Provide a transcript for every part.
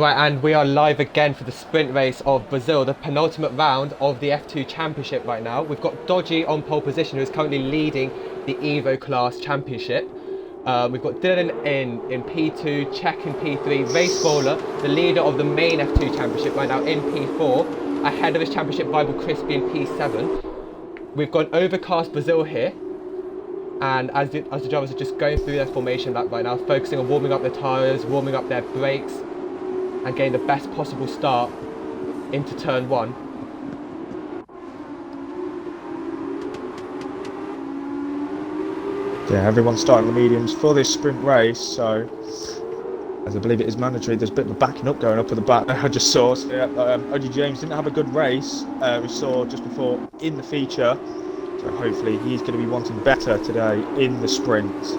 Right, and we are live again for the sprint race of Brazil, the penultimate round of the F2 Championship right now. We've got Dodgy on pole position, who is currently leading the Evo class championship. We've got Dylan in P2, Czech in P3, Race Bowler, the leader of the main F2 Championship right now in P4, ahead of his championship rival Crispy in P7. We've got Overcast Brazil here, and as the drivers are just going through their formation lap right now, focusing on warming up their tyres, warming up their brakes, and getting the best possible start into turn one. Yeah, everyone's starting the mediums for this sprint race, so as I believe it is mandatory, there's a bit of a backing up going up at the back. I just saw OG James didn't have a good race, we saw just before in the feature, so hopefully he's going to be wanting better today in the sprint.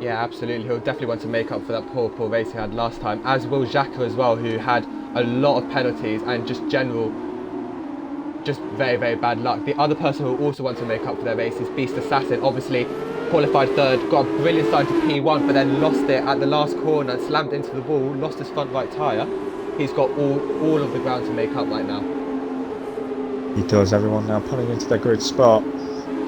Yeah, absolutely. He'll definitely want to make up for that poor race he had last time, as will Xhaka as well, who had a lot of penalties and just very, very bad luck. The other person who also wants to make up for their race is Beast Assassin. Obviously, qualified third, got a brilliant start to P1, but then lost it at the last corner, slammed into the wall, lost his front right tyre. He's got all of the ground to make up right now. He does. Everyone now pulling into their grid spot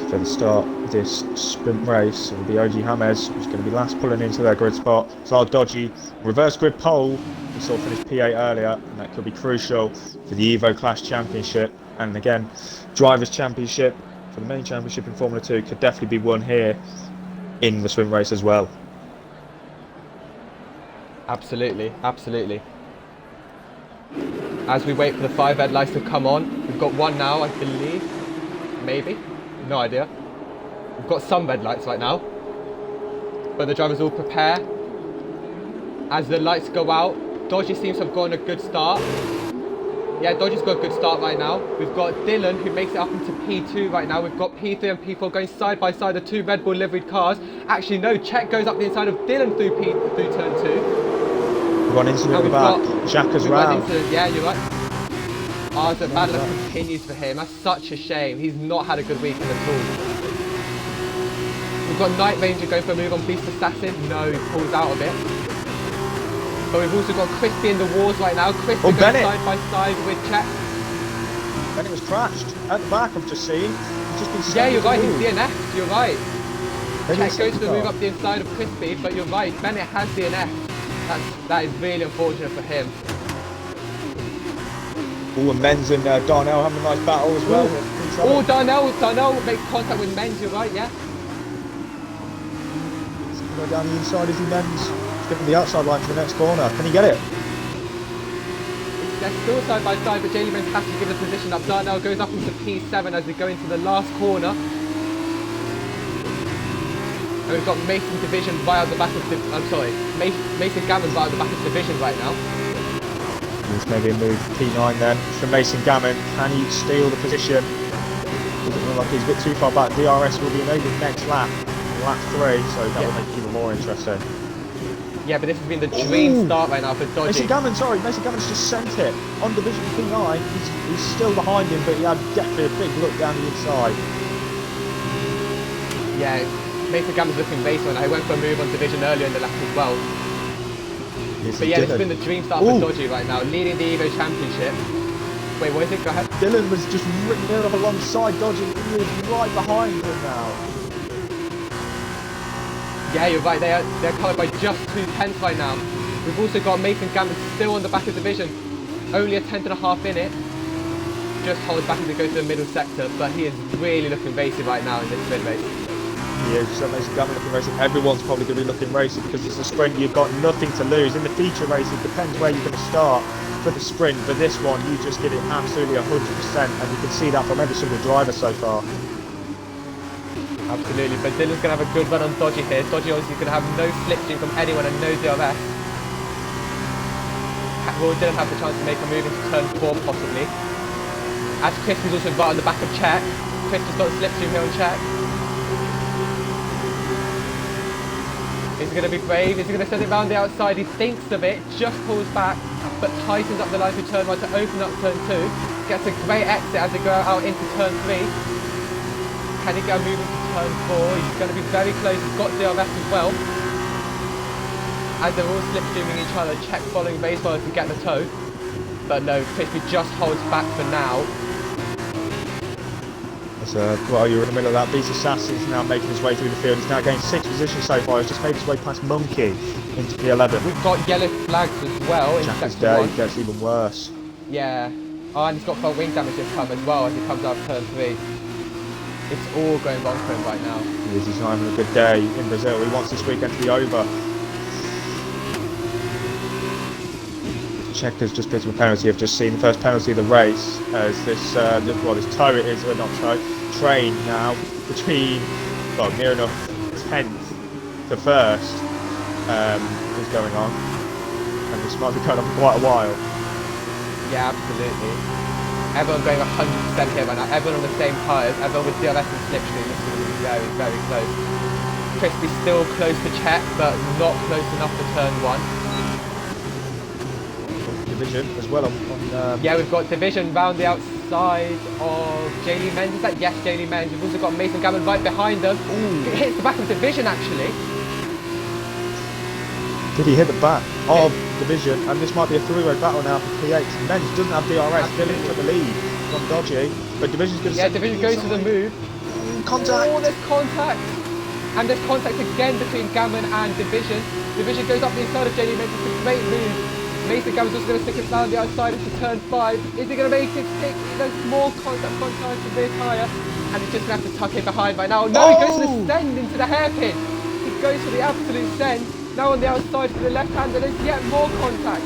for the start of this sprint race. It'll be OG James who's going to be last pulling into their grid spot. So Dodgy reverse grid pole. We saw finish P8 earlier, and that could be crucial for the Evo Class Championship. And again, Drivers' Championship for the main championship in Formula 2 could definitely be won here in the sprint race as well. Absolutely, absolutely. As we wait for the 5 red lights to come on, we've got one now, I believe, maybe. No idea. We've got some red lights right now, but the drivers all prepare. As the lights go out, Dodgy seems to have gotten a good start. Yeah, Dodgy's got a good start right now. We've got Dylan, who makes it up into P2 right now. We've got P3 and P4 going side by side, the two Red Bull liveried cars. Actually, no, Czech goes up the inside of Dylan through turn 2. One incident at the back, Xhaka's round. Yeah, you're right. Oh, the bad luck continues for him. That's such a shame. He's not had a good weekend at all. We've got Night Ranger going for a move on Beast Assassin. No, he pulls out of it. But we've also got Crispy in the wars right now. Crispy goes side by side with Czech. Bennett was crashed at the back, I've just seen. He's just been yeah, you're right, he's DNF. You're right. Czech goes to move up the inside of Crispy, but you're right, Bennett has DNF. That is really unfortunate for him. Oh, and Menz and Darnell having a nice battle as well. Oh, Darnell makes contact with Menz, you're right, yeah. He's going to go down the inside, is he, Menz? He's getting the outside line for the next corner. Can he get it? They're still side by side, but Jaylee Menz has to give the position up. Darnell goes up into P7 as we go into the last corner. And we've got Mason Division via the back of Mason Gammon via the back of Division right now. It's maybe a move P9 then for Mason Gammon. Can he steal the position? Doesn't look like he's a bit too far back. DRS will be enabled next lap, lap 3, so that will make it even more interesting. Yeah, but this has been the dream start right now for Dodgy. Mason Gammon's just sent it on Division P9. He's still behind him, but he had definitely a big look down the inside. Yeah, Mason Gammon's looking racing right now. He went for a move on Division earlier in the lap as well. But yeah, this has been the dream start for Dodgy right now, leading the Evo Championship. Wait, what is it? Go ahead. Dylan was just ripping it up alongside Dodgy. He is right behind him now. Yeah, you're right. They're covered by just 2 tenths right now. We've also got Mason Gammon still on the back of Division, only a tenth and a half in it. Just holds back as he goes to the middle sector, but he is really looking racy right now in this sprint race. He is. So Mason Gammon looking racing. Everyone's probably going to be looking racing because it's a sprint. You've got nothing to lose. In the feature race, it depends where you're going to start for the sprint. For this one, you just give it absolutely 100%, and you can see that from every single driver so far. Absolutely, but Dylan's going to have a good run on Dodgy here. Dodgy obviously going to have no slipstream from anyone and no DRS. Will Dylan have the chance to make a move into turn 4 possibly? As Crispy's also right on the back of Czech. Crispy's got a slipstream here on Czech. Is he going to be brave? Is he going to send it round the outside? He thinks of it, just pulls back, but tightens up the line through turn 1 to open up turn 2. Gets a great exit as they go out into turn 3. Can he get a move into turn 4? He's going to be very close. He's got DRS as well. as they're all slipstreaming each other, check following baseball to get the toe. But no, Crispy just holds back for now. Well, you're in the middle of that. Beast Assassin's now making his way through the field. He's now gained 6 positions so far. He's just made his way past Monkey into P11. We've got yellow flags as well in Jacka's sector day 1. gets even worse. Yeah. Oh, and he's got front wing damage this time as well as he comes out of turn 3. It's all going wrong for him right now. He's not having a good day in Brazil. He wants this weekend to be over. Checkers just picked up a penalty. I've just seen the first penalty of the race as this this toe it is, or not toe, train now between, well, near enough 10th to 1st is going on, and this might be going on for quite a while. Yeah, absolutely. Everyone going 100% here right now. Everyone on the same tyres. Everyone with DRS and slipstream. This is going to be very, very close. Crispy still close to check, but not close enough to turn 1. Division as well on yeah, we've got Division round the outside of Jaylee Menz. Is that? Yes, Jaylee Menz. We've also got Mason Gammon right behind them. Ooh. It hits the back of Division actually. Did he hit the back of Division? And this might be a three-way battle now for P8. Menz doesn't have DRS. Dylan took the lead from Dodgy, but Division's going to Division goes to the move. Contact. Oh, there's contact. And there's contact again between Gammon and Division. Division goes up the inside of Jaylee Menz. It's a great move. Mason Gammon's also going to stick it down the outside into turn 5. Is he going to make it stick? There's more contact front tire to rear tyre. And he's just going to have to tuck in behind right now. No, he goes to the send into the hairpin. He goes for the absolute send. Now on the outside to the left hand, and there's yet more contact.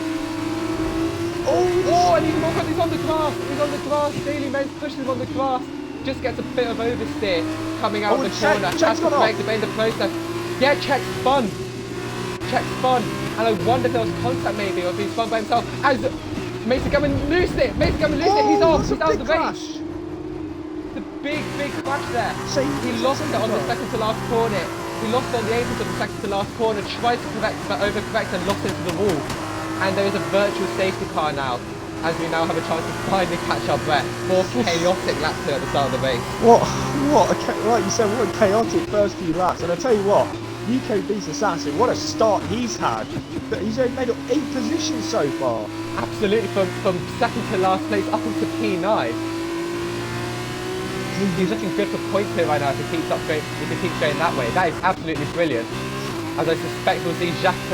Oh, and he's more contact. He's on the grass. He's on the grass. Jaylee Menz pushes him on the grass. Just gets a bit of oversteer coming out of the corner. Has to break the in the process. Yeah, check's fun. Check's fun. And I wonder if there was contact maybe, or if he's spun by himself. As Mason Gammon loosed it! Mason Gammon loosed it! He's off! He's out of the race! The big crash there. He lost it on the second to last corner. He lost on the apron of the second to last corner, tried to correct, but overcorrect and lost into the wall. And there is a virtual safety car now, as we now have a chance to finally catch our breath. 4 chaotic laps here at the start of the race. Like you said, what a chaotic first few laps. And I tell you what, UK Beast Assassin, what a start he's had. He's only made up 8 positions so far. Absolutely, from second to last place up into P9. He's looking good for points here right now if he keeps going that way. That is absolutely brilliant. As I suspect we'll see Jacques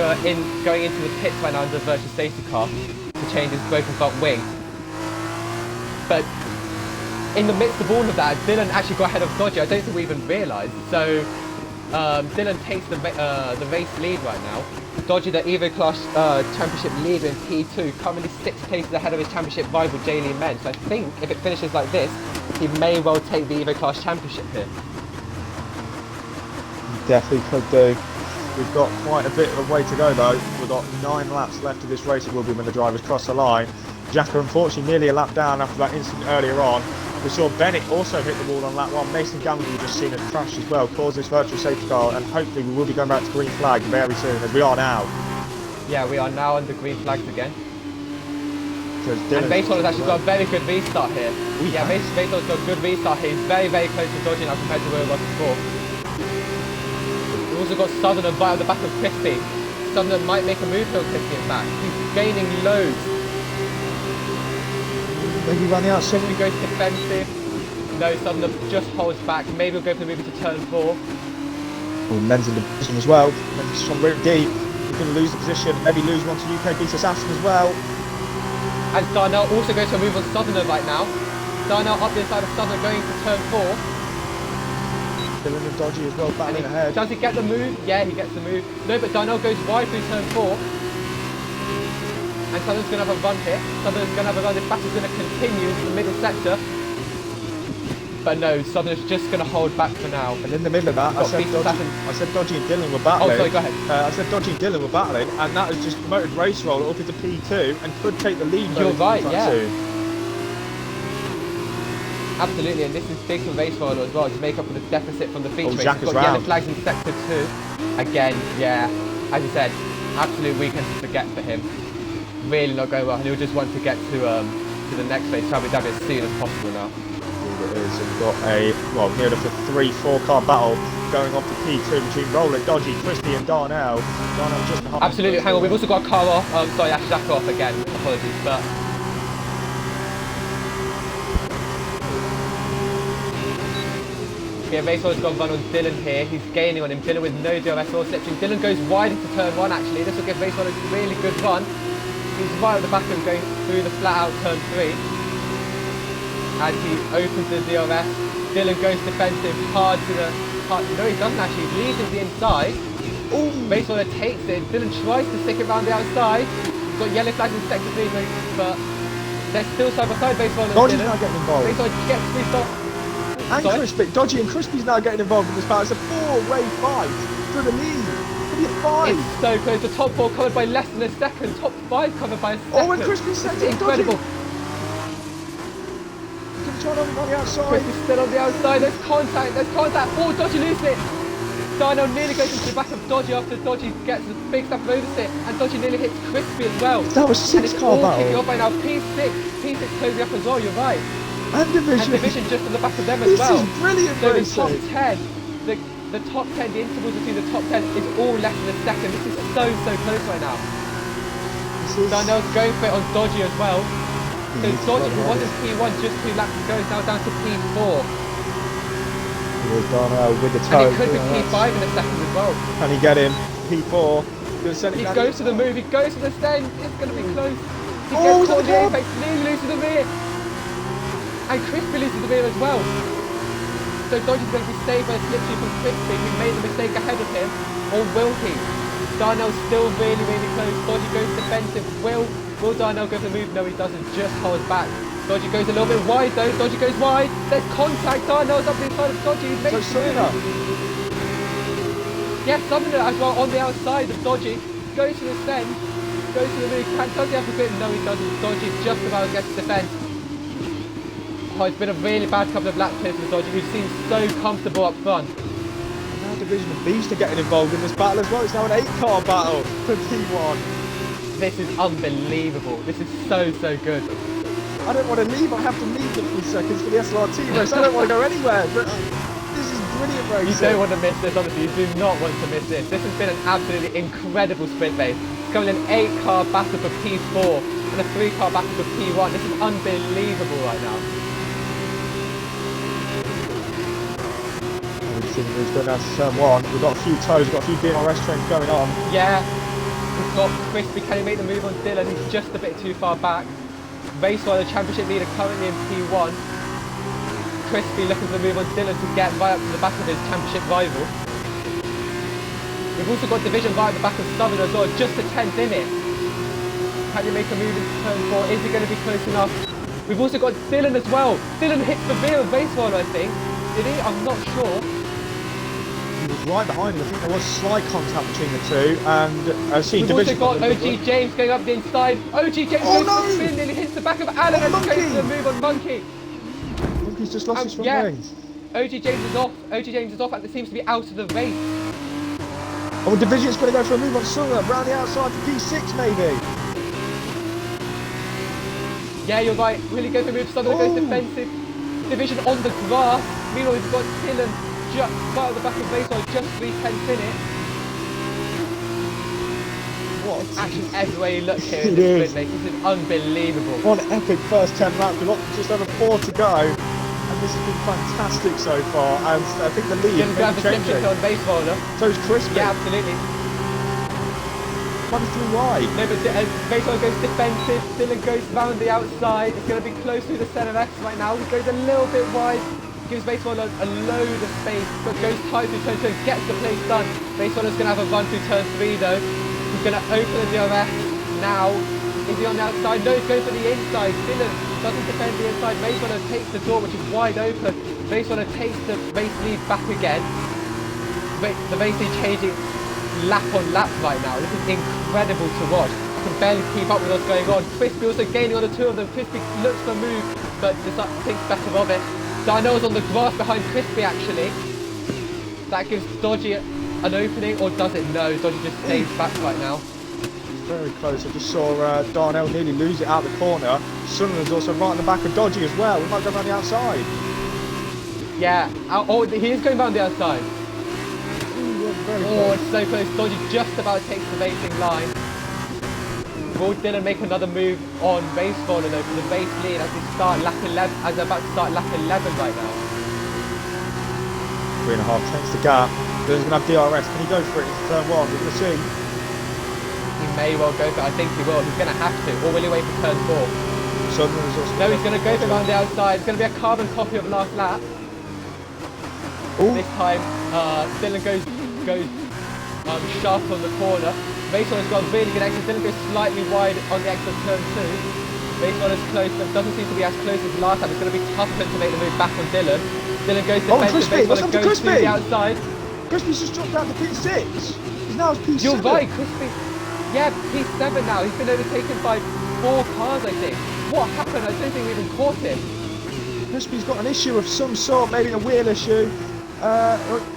going into the pits right now under the virtual safety car to change his broken front wing. But in the midst of all of that, Dylan actually got ahead of Dodgy. I don't think we even realised. So Dylan takes the race lead right now. Dodgy, the Evo Class Championship leader in P2, currently 6 places ahead of his championship rival Jaylee Menz. So I think if it finishes like this, he may well take the Evo Class Championship here. He definitely could do. We've got quite a bit of a way to go though. We've got 9 laps left of this race. It will be when the drivers cross the line. Jacka unfortunately nearly a lap down after that incident earlier on. We saw Bennett also hit the wall on lap 1. Mason Gammon, we've just seen it crash as well, cause this virtual safety car, and hopefully we will be going back to green flag very soon, as we are now. Yeah, we are now under green flags again. And Baseball has actually got a very good restart here. Baseball's got a good restart here. He's very, very close to Dodgy now compared to where he was before. We've also got Southerner right on the back of Crispy. Southerner might make a move here on Crispy in fact. He's gaining loads. Maybe run the outside. Crispy goes defensive. No, Southerner just holds back. Maybe we'll go for the move into turn 4. Oh, Men's in the position as well. Men's from really deep. He's going to lose the position. Maybe lose one to UK Beast Assassin as well. And Darnell also goes for a move on Southerner right now. Darnell up the inside of Southerner going to turn 4. Dylan and Dodgy as well battling ahead. Does he get the move? Yeah, he gets the move. No, but Darnell goes wide through turn 4. And Southerner's going to have a run here. Southerner's going to have a run. This battle's going to continue into the middle sector. But no, Southerner's just going to hold back for now. And in the middle of that, I said Dodgy and Dylan were battling. Oh, sorry, go ahead. I said Dodgy and Dylan were battling, and that has just promoted Race Roller up into P2 and could take the lead. You're right, yeah. Soon. Absolutely, and this is big for Race Roller as well to make up for the deficit from the feature race. Jack He's got yellow flags in sector 2. Again, yeah, as you said, absolute weekend to forget for him. Really not going well, and he'll just want to get to the next race, Abu Dhabi, as soon as possible now. It is. We've got a near enough a 3-4 car battle going off to P2 between Roller, Dodgy, Crispy and Darnell. Darnell just behind. Absolutely, hang on, we've also got a car off. Sorry, that's Jack off again. Apologies, but yeah, Raceholder's got a run on Dylan here. He's gaining on him. Dylan with no DRS or slipstream. Dylan goes wide into turn 1 actually. This will give Raceholder a really good run. He's right at the back of him going through the flat out turn 3. As he opens the DRS, Dylan goes defensive hard to the... no, he doesn't actually. He leaves it the inside. Raceholder takes it. Dylan tries to stick it around the outside. He's got yellow flags in sector 3, but they're still side by side, Raceholder and Dodgy's Dylan. now getting involved. Raceholder gets free stop. And Crispy, Dodgy and Crispy's now getting involved in this battle. It's a 4-way fight for the lead. Could be a 5. It's so close. The top 4 covered by less than a second. Top 5 covered by a second. Oh, and Crispy's second. It's incredible. Dodgy on the outside. Crispy's still on the outside. There's contact. Oh, Dodgy loses it. Darnell nearly goes into the back of Dodgy after Dodgy gets a big step of oversteer, and Dodgy nearly hits Crispy as well. That was 6-car battle. Kicking off right now. P6 closing up as well. You're right. And Division just on the back of them as well. This is brilliant so racing. The top 10, the top 10, the intervals between the top 10 is all less than a second. This is so close right now. Darnell's going for it on Dodgy as well. So Dodgy, who was in P1 just 2 laps ago, is now down to P4. Here's Darnell with the toe. And it could be P5 in a second as well. Can he get him? P4. He goes to the move, he goes to the stand, it's going to be close. He Oh, gets caught in the top. apex, nearly loses the rear. And Crispy loses the rear as well. So Dodgy's going to be saved by a slipstream from Crispy, who made the mistake ahead of him, or will he? Darnell's still really close. Dodgy goes defensive. Will Darnell go for the move? No, he doesn't. Just holds back. Dodgy goes a little bit wide though. Dodgy goes wide. There's contact. Darnell's up the inside of Dodgy. He makes the move. Yes, Summoner as well on the outside of Dodgy. Goes to the send. Goes to the move. Does he have to bit? No, he doesn't. Dodgy just about gets to defend. Oh, it's been a really bad couple of laps here for Dodgy, who seems so comfortable up front. And now Division of Beast are getting involved in this battle as well. It's now an 8-car battle for P1. This is unbelievable. This is so good. I don't want to leave. I have to leave in a few seconds for the SLR race. I don't want to go anywhere. But this is brilliant racing. You don't want to miss this, honestly. You do not want to miss this. This has been an absolutely incredible sprint race. It's coming an 8-car battle for P4 and a 3-car battle for P1. This is unbelievable right now. We've going down to turn 1. We've got a few toes, we've got a few DRS trains going on. Yeah, we've got Crispy. Can he make the move on Dylan? He's just a bit too far back. Raceholder, the championship leader, currently in P1. Crispy looking for the move on Dylan to get right up to the back of his championship rival. We've also got Division right at the back of Southern as well, just a 10th in it. Can he make a move into turn 4? Is he going to be close enough? We've also got Dylan as well. Dylan hits the rear of Raceholder, I think. Did he? I'm not sure. He was right behind him. I think there was slight contact between the two. And I've seen We've Division. also got OG James going up the inside. OG James goes for the spin, nearly hits the back of Alan and goes to the move on Monkey. Monkey's just lost his front wings. OG James is off. OG James is off and it seems to be out of the race. Oh, Division's going to go for a move on Sulla, round the outside for P6 maybe. Yeah, you're right. Really go for a move. Southern goes defensive. Division on the grass. Meanwhile, we've got Dylan just right at the back of Raceholder, just 3/10 in it. What? Actually, every way you look here in this sprint race, this is unbelievable. What an epic first 10 laps. We've got just over 4 to go. And this has been fantastic so far. And I think the lead Dylan's going to have is a slipstream on Raceholder. So is Crispy. Yeah, absolutely. Running through wide. No, but Raceholder goes defensive. Dylan goes round the outside. It's going to be close through the centre X right now. He goes a little bit wide. Gives Raceholder a load of space, but goes tight through turn 2, gets the place done. Raceholder's going to have a run through turn 3 though. He's going to open the DRS now. Is he on the outside? No, he's going for the inside. Dylan doesn't defend the inside. Raceholder takes the door, which is wide open. Raceholder takes the race lead back again. The race lead changing lap on lap right now. This is incredible to watch. I can barely keep up with what's going on. Crispy also gaining on the two of them. Crispy looks for a move, but thinks better of it. Darnell's on the grass behind Crispy actually. That gives Dodgy an opening, or does it? No, Dodgy just stays back right now. Very close. I just saw Darnell nearly lose it out the corner. Sunderland's also right in the back of Dodgy as well. We might go around the outside. Yeah, oh, he is going around the outside. very Oh, close. it's so close. Dodgy just about takes the racing line. Will Dylan make another move on race follower though for the race lead as we start lap 11, as they're about to start lap 11 right now. 3.5 takes the gap. Dylan's going to have DRS. Can he go for it into turn 1? We're going to see. He may well go for it. I think he will. He's going to have to. Or will he wait for turn 4? No, he's going to go for it around the outside. It's going to be a carbon copy of last lap. Ooh. This time, Dylan goes sharp on the corner. Raceholder's got a really good exit. Dylan goes slightly wide on the exit of turn 2. Raceholder's close, but doesn't seem to be as close as last time. It's going to be tough for him to make the move back on Dylan. Dylan goes defensive. Raceholder goes to the outside. Crispy's just dropped down to P6. He's now P7. You're right, Crispy. Yeah, P7 now. He's been overtaken by 4 cars, I think. What happened? I don't think we even caught him. Crispy's got an issue of some sort, maybe a wheel issue.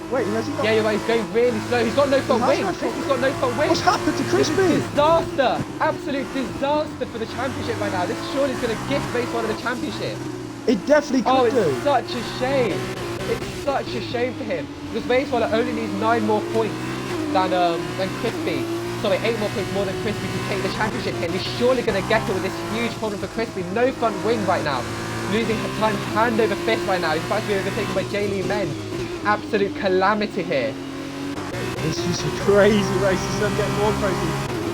Wait, has he got... Yeah, you're right, he's going really slow. He's got no front wing. Crispy's got no front wing. What's happened to Crispy? Disaster! Absolute disaster for the championship right now. This surely is going to gift Race 1 of the championship. It definitely could do. It's such a shame. It's such a shame for him. Because Race 1 only needs 9 more points than Crispy. Sorry, 8 more points more than Crispy to take the championship here. And he's surely going to get it with this huge problem for Crispy. No front wing right now. Losing time hand over fist right now. He's about to be overtaken by J. Men. Absolute calamity here. It's just a crazy race. It's going to get more crazy.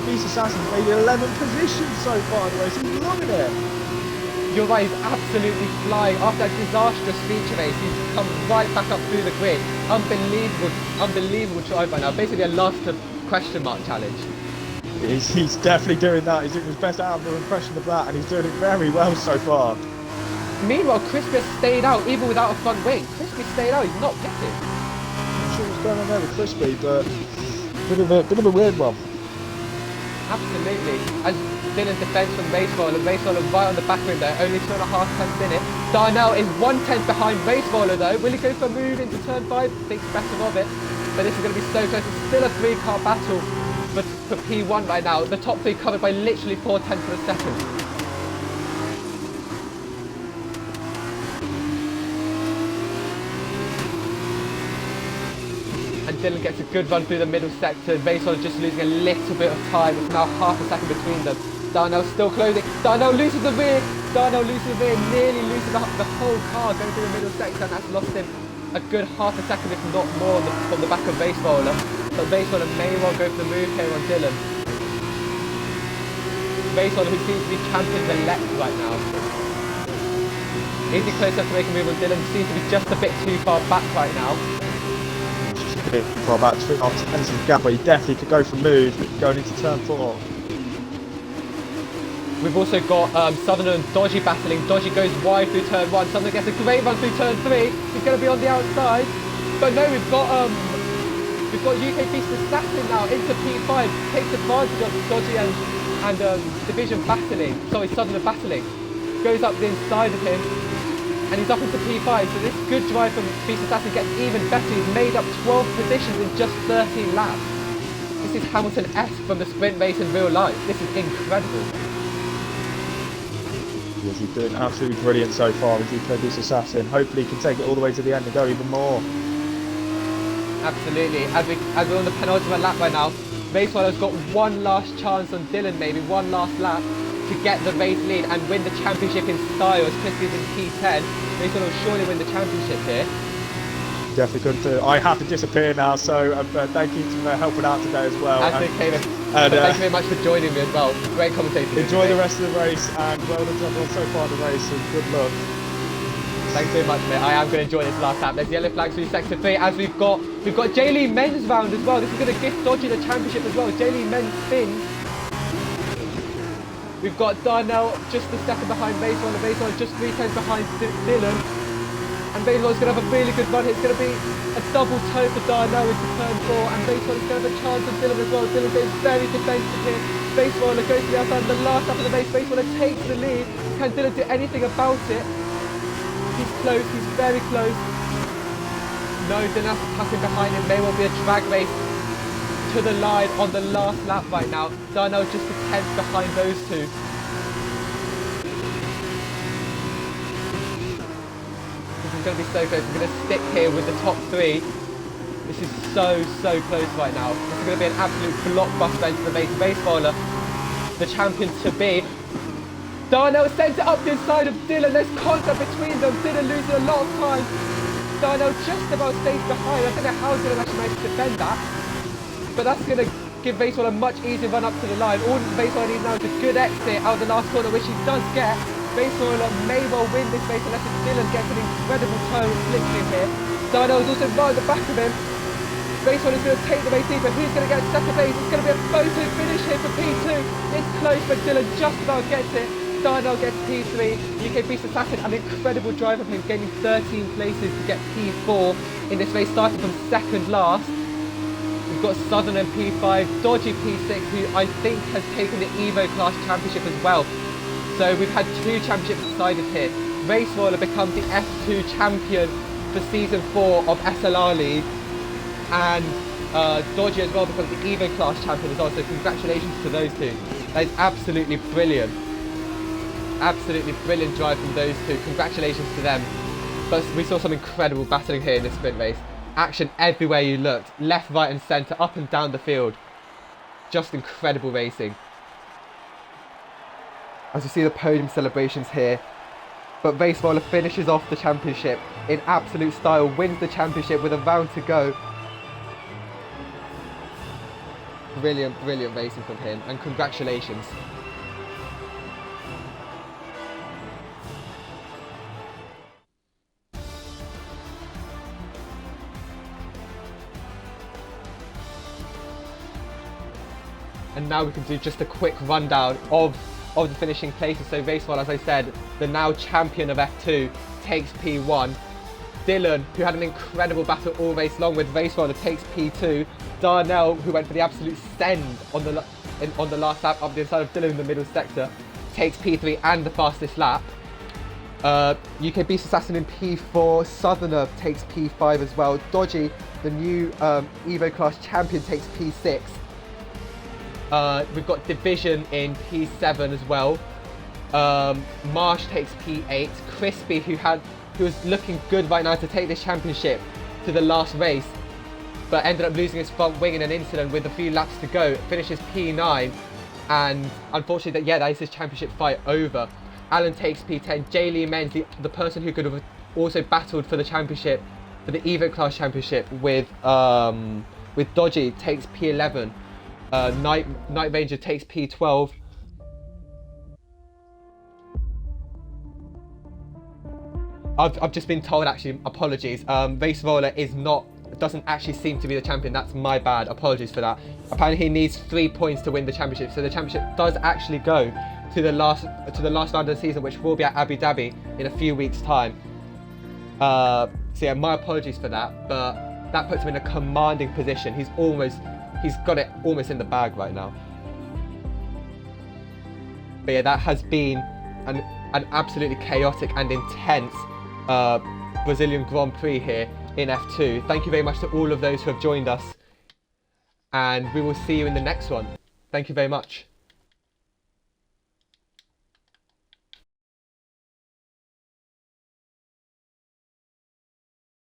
Beast Assassin's made 11 positions so far in the race. He's loving it. You're right, he's absolutely flying. After that disastrous feature race, he's come right back up through the grid. Unbelievable drive right now. Basically a last question mark challenge. He's definitely doing that. He's doing his best out of the impression of that, and he's doing it very well so far. Meanwhile, Crispy has stayed out even without a front wing. Crispy stayed out, he's not pitted. I'm sure what's going on there with Crispy, but bit of a weird one. Absolutely. As Dylan's defence from Raceroller right on the back rim there, only 2.5 tenths in it. Darnell is 1/10 behind Raceroller though. Will he go for a move into turn 5? Thinks better of it. But this is going to be so close. It's still a 3-car battle for P1 right now. The top 3 covered by literally 4 tenths of a second. And Dylan gets a good run through the middle sector. Raceholder just losing a little bit of time. It's now half a second between them. Darnell's still closing. Darnell loses the rear. Nearly loses the whole car going through the middle sector, and that's lost him a good half a second, if not more, from the back of Raceholder. But Raceholder may well go for the move here on Dylan. Raceholder, who seems to be championing the left right now. Is he close enough to make a move on Dylan? Seems to be just a bit too far back right now. For about 2.5 tenths of gap, but he definitely could go for move going into turn 4. We've also got Southerner and Dodgy battling. Dodgy goes wide through turn 1. Southerner gets a great run through turn 3. He's going to be on the outside. But no, we've got UK Beast Assassin now into P5. Takes advantage of Dodgy and Division battling. Sorry, Southerner battling. Goes up the inside of him. And he's up into P5, so this good drive from Beast Assassin gets even better. He's made up 12 positions in just 13 laps. This is Hamilton-esque from the sprint race in real life. This is incredible. Yes, he's doing absolutely brilliant so far with UK Beast Assassin. Hopefully he can take it all the way to the end and go even more. Absolutely. As we're on the penultimate lap right now, Racewaller's got one last chance on Dylan, maybe one last lap, to get the race lead and win the championship in style as Crispy's in P10. Racewell will surely win the championship here. Definitely couldn't do. I have to disappear now, so thank you for helping out today as well. That's okay, man. Thank you very much for joining me as well. Great commentating. Enjoy the rest of the race, and well done to everyone so far in the race, and good luck. Thanks so much, mate. I am going to enjoy this last lap. There's yellow flags through sector 3, as we've got J. Men's round as well. This is going to gift Dodgy the championship as well. J. Men's spins. We've got Darnell just a second behind Raceholder just 3 tenths behind Dylan. And Raceholder's going to have a really good run here. It's going to be a double toe for Darnell into turn 4. And Raceholder's going to have a chance on Dylan as well. Dylan goes very defensive here. Raceholder goes to the outside in the last lap of the race. Raceholder takes the lead. Can Dylan do anything about it? He's close, he's very close. No, Dylan has to tuck in behind him. May well be a drag race to the line on the last lap right now. Darnell just a tenth behind those two. This is going to be so close. We're going to stick here with the top 3. This is so close right now. This is going to be an absolute blockbuster into the race. Raceballer, the champion to be. Darnell sent it up the inside of Dylan. There's contact between them. Dylan losing a lot of time. Darnell just about stays behind. I don't know how Dylan actually managed to defend that. But that's going to give Raceballer a much easier run up to the line. All Raceballer needs now is a good exit out of the last corner, which he does get. Raceballer may well win this race unless Dylan gets an incredible turn and slipstream here. Darnell is also right at the back of him. Raceballer is going to take the race deeper. Who's going to get second place? It's going to be a photo finish here for P2. It's close, but Dylan just about gets it. Darnell gets P3. UK Beast Assassin, an incredible drive of him, gaining 13 places to get P4 in this race, starting from second last. We've got Southern and P5, Dodgy P6, who I think has taken the Evo Class Championship as well. So we've had 2 championships decided here. Raceballer becomes the F2 champion for Season 4 of SLR League, and Dodgy as well becomes the Evo Class champion as well, so congratulations to those two. That is absolutely brilliant. Absolutely brilliant drive from those two. Congratulations to them. But we saw some incredible battling here in this sprint race. Action everywhere you looked. Left, right and centre, up and down the field. Just incredible racing. As you see the podium celebrations here. But Raceballer finishes off the championship in absolute style. Wins the championship with a round to go. Brilliant, brilliant racing from him. And congratulations. And now we can do just a quick rundown of the finishing places. So Raceballer, as I said, the now champion of F2, takes P1. Dylan, who had an incredible battle all race long with Raceballer, takes P2. Darnell, who went for the absolute send on the last lap up the inside of Dylan in the middle sector, takes P3 and the fastest lap. UK Beast Assassin in P4. Southerner takes P5 as well. Dodgy, the new Evo Class champion, takes P6. We've got Division in P7 as well. Marsh takes P8. Crispy, who was looking good right now to take this championship to the last race, but ended up losing his front wing in an incident with a few laps to go, finishes P9, and unfortunately, that is his championship fight over. Alan takes P10. Jay Lee Menz, the person who could have also battled for the championship, for the Evo Class championship with Dodgy, takes P11. Night Ranger takes P12. I've just been told, actually, apologies. Raceballer doesn't actually seem to be the champion. That's my bad. Apologies for that. Apparently he needs 3 points to win the championship. So the championship does actually go to the last round of the season, which will be at Abu Dhabi in a few weeks' time. So yeah, my apologies for that. But that puts him in a commanding position. He's got it almost in the bag right now. But yeah, that has been an absolutely chaotic and intense Brazilian Grand Prix here in F2. Thank you very much to all of those who have joined us, and we will see you in the next one. Thank you very much.